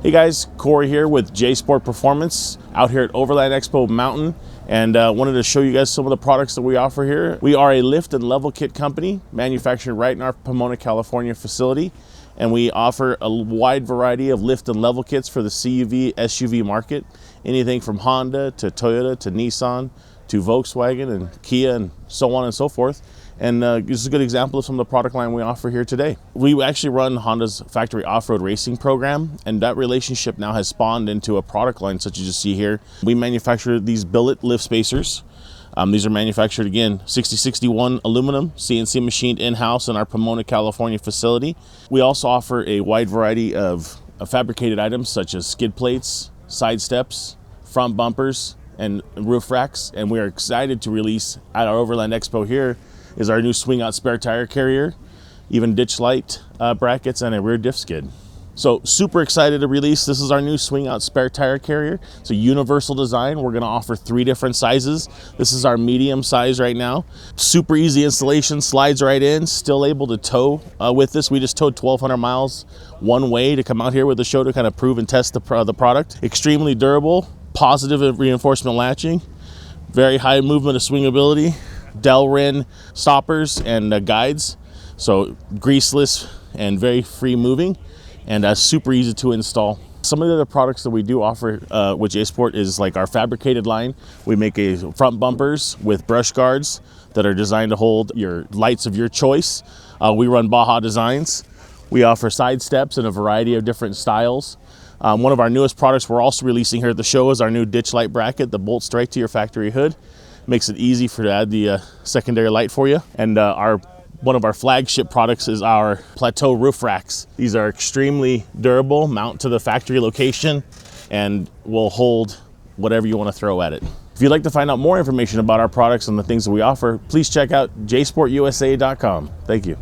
Hey guys, Corey here with Jsport Performance out here at Overland Expo Mountain, and wanted to show you guys some of the products that we offer here. We are a lift and level kit company manufactured right in our Pomona, California facility, and we offer a wide variety of lift and level kits for the CUV, SUV market. Anything from Honda to Toyota to Nissan to Volkswagen and Kia and so on and so forth. And this is a good example of some of the product line we offer here today. We actually run Honda's factory off-road racing program, and that relationship now has spawned into a product line such as you see here. We manufacture these billet lift spacers. These are manufactured, again, 6061 aluminum, CNC machined in-house in our Pomona, California facility. We also offer a wide variety of fabricated items such as skid plates, side steps, front bumpers, and roof racks. And we are excited to release at our Overland Expo here is our new swing out spare tire carrier, even ditch light brackets, and a rear diff skid. So super excited to release. This is our new swing out spare tire carrier. It's a universal design. We're gonna offer 3 different sizes. This is our medium size right now. Super easy installation, slides right in, still able to tow with this. We just towed 1,200 miles one way to come out here with the show to kind of prove and test the product. Extremely durable, positive reinforcement latching, very high movement of swingability, Delrin stoppers and guides, so greaseless and very free moving, and super easy to install. Some of the other products that we do offer with Jsport is like our fabricated line. We make a front bumpers with brush guards that are designed to hold your lights of your choice. We run Baja designs. We offer side steps in a variety of different styles. One of our newest products we're also releasing here at the show is our new ditch light bracket that bolts straight to your factory hood. Makes it easy to add the secondary light for you. And one of our flagship products is our plateau roof racks. These are extremely durable, mount to the factory location, and will hold whatever you want to throw at it. If you'd like to find out more information about our products and the things that we offer, please check out jsportusa.com. Thank you.